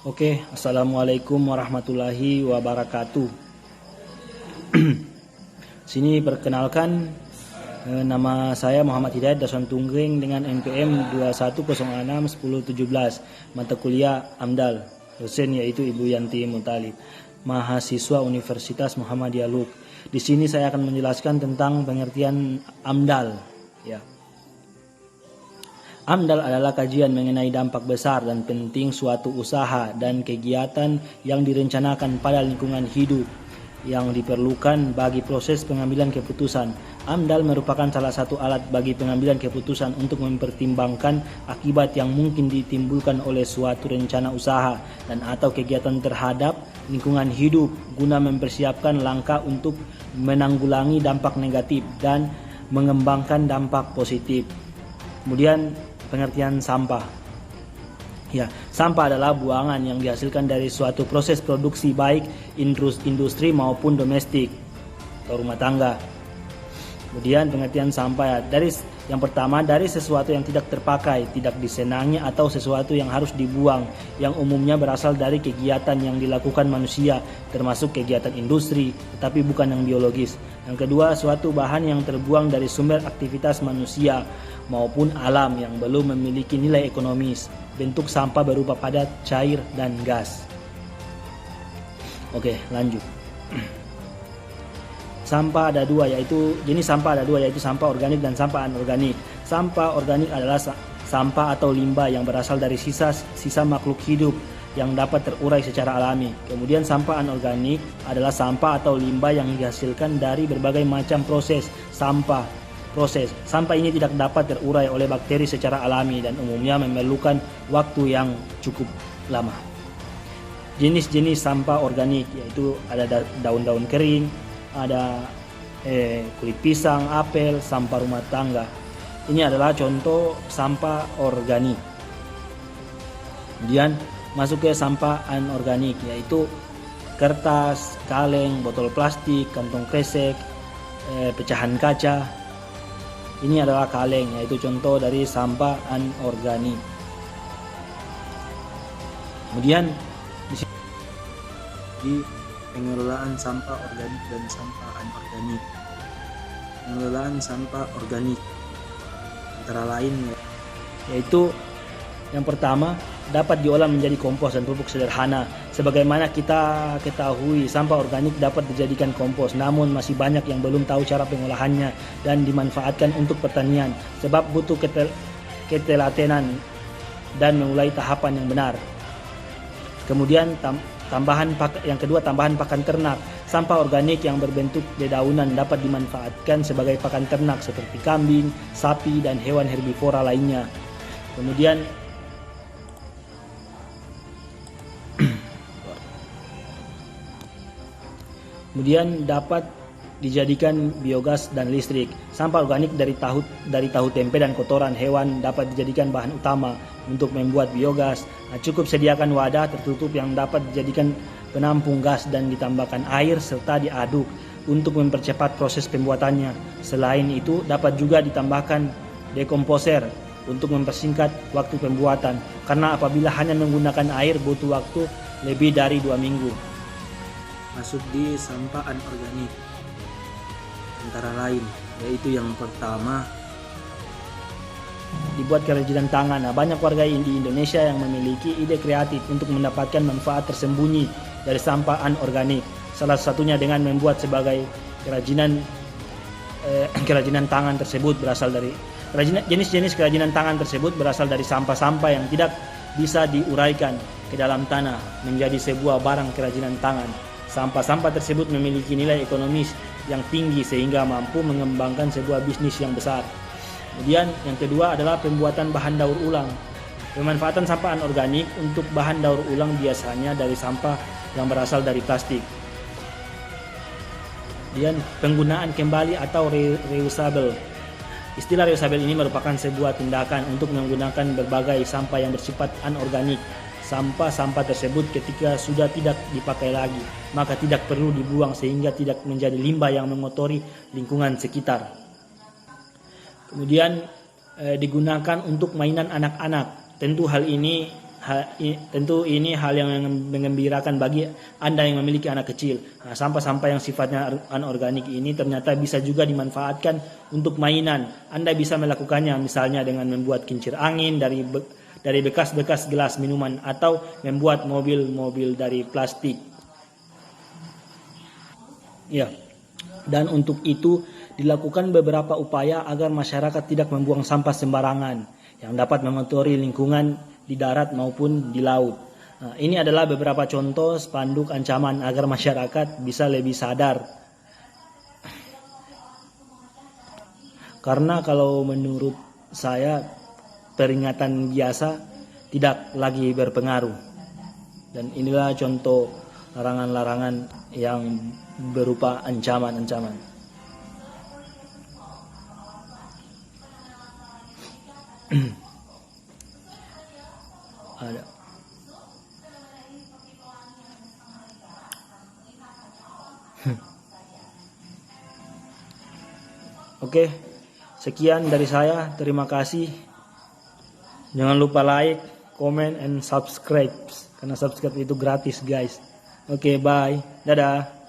Oke, assalamualaikum warahmatullahi wabarakatuh. Sini perkenalkan, nama saya Muhammad Hidayat Dasan Tunggring dengan NPM 21061017, mata kuliah AMDAL, dosen yaitu Ibu Yanti Mutalib, mahasiswa Universitas Muhammadiyah Luk. Di sini saya akan menjelaskan tentang pengertian AMDAL. Ya. AMDAL adalah kajian mengenai dampak besar dan penting suatu usaha dan kegiatan yang direncanakan pada lingkungan hidup yang diperlukan bagi proses pengambilan keputusan. AMDAL merupakan salah satu alat bagi pengambilan keputusan untuk mempertimbangkan akibat yang mungkin ditimbulkan oleh suatu rencana usaha dan atau kegiatan terhadap lingkungan hidup guna mempersiapkan langkah untuk menanggulangi dampak negatif dan mengembangkan dampak positif. Kemudian pengertian sampah. Ya, sampah adalah buangan yang dihasilkan dari suatu proses produksi baik industri maupun domestik atau rumah tangga. Kemudian pengertian sampah ya, yang pertama dari sesuatu yang tidak terpakai, tidak disenangi atau sesuatu yang harus dibuang yang umumnya berasal dari kegiatan yang dilakukan manusia termasuk kegiatan industri tetapi bukan yang biologis. Yang kedua, suatu bahan yang terbuang dari sumber aktivitas manusia maupun alam yang belum memiliki nilai ekonomis. Bentuk sampah berupa padat, cair, dan gas. Oke, lanjut. Sampah ada dua, yaitu jenis sampah ada dua, yaitu sampah organik dan sampah anorganik. Sampah organik adalah sampah atau limbah yang berasal dari sisa makhluk hidup yang dapat terurai secara alami. Kemudian sampah anorganik adalah sampah atau limbah yang dihasilkan dari berbagai macam proses. Sampah ini tidak dapat terurai oleh bakteri secara alami dan umumnya memerlukan waktu yang cukup lama. Jenis-jenis sampah organik yaitu ada daun-daun kering, ada kulit pisang, apel, sampah rumah tangga. Ini adalah contoh sampah organik. Kemudian masuk ke sampah anorganik yaitu kertas, kaleng, botol plastik, kantong kresek, pecahan kaca. Ini adalah kaleng, yaitu contoh dari sampah anorganik. Kemudian di pengelolaan sampah organik dan sampah anorganik. Pengelolaan sampah organik antara lain yaitu yang pertama, dapat diolah menjadi kompos dan pupuk sederhana. Sebagaimana kita ketahui, sampah organik dapat dijadikan kompos, namun masih banyak yang belum tahu cara pengolahannya dan dimanfaatkan untuk pertanian, sebab butuh ketelatenan dan memulai tahapan yang benar. Kemudian yang kedua, tambahan pakan ternak. Sampah organik yang berbentuk dedaunan dapat dimanfaatkan sebagai pakan ternak seperti kambing, sapi, dan hewan herbivora lainnya. Kemudian dapat dijadikan biogas dan listrik. Sampah organik dari tahu tempe dan kotoran hewan dapat dijadikan bahan utama untuk membuat biogas. Cukup sediakan wadah tertutup yang dapat dijadikan penampung gas dan ditambahkan air serta diaduk untuk mempercepat proses pembuatannya. Selain itu dapat juga ditambahkan dekomposer untuk mempersingkat waktu pembuatan, karena apabila hanya menggunakan air butuh waktu lebih dari 2 minggu. Masuk di sampah anorganik antara lain, yaitu yang pertama dibuat kerajinan tangan. Banyak warga di Indonesia yang memiliki ide kreatif untuk mendapatkan manfaat tersembunyi dari sampah anorganik. Salah satunya dengan membuat sebagai kerajinan tangan tersebut berasal dari jenis-jenis kerajinan tangan tersebut berasal dari sampah-sampah yang tidak bisa diuraikan ke dalam tanah menjadi sebuah barang kerajinan tangan. Sampah-sampah tersebut memiliki nilai ekonomis yang tinggi sehingga mampu mengembangkan sebuah bisnis yang besar. Kemudian yang kedua adalah pembuatan bahan daur ulang. Pemanfaatan sampah anorganik untuk bahan daur ulang biasanya dari sampah yang berasal dari plastik. Kemudian penggunaan kembali atau reusable. Istilah reusable ini merupakan sebuah tindakan untuk menggunakan berbagai sampah yang bersifat anorganik. Sampah-sampah tersebut ketika sudah tidak dipakai lagi, maka tidak perlu dibuang sehingga tidak menjadi limbah yang mengotori lingkungan sekitar. Kemudian digunakan untuk mainan anak-anak. Tentu hal ini Tentu ini hal yang mengembirakan bagi Anda yang memiliki anak kecil. Nah, sampah-sampah yang sifatnya anorganik ini ternyata bisa juga dimanfaatkan untuk mainan. Anda bisa melakukannya misalnya dengan membuat kincir angin dari bekas-bekas gelas minuman atau membuat mobil-mobil dari plastik. Ya. Dan untuk itu dilakukan beberapa upaya agar masyarakat tidak membuang sampah sembarangan yang dapat mengotori lingkungan di darat maupun di laut. Nah, ini adalah beberapa contoh spanduk ancaman agar masyarakat bisa lebih sadar. Karena kalau menurut saya peringatan biasa tidak lagi berpengaruh. Dan inilah contoh larangan-larangan yang berupa ancaman-ancaman. Ada. Oke, sekian dari saya. Terima kasih. Jangan lupa like, comment, and subscribe. Karena subscribe itu gratis, guys. Oke, bye. Dadah.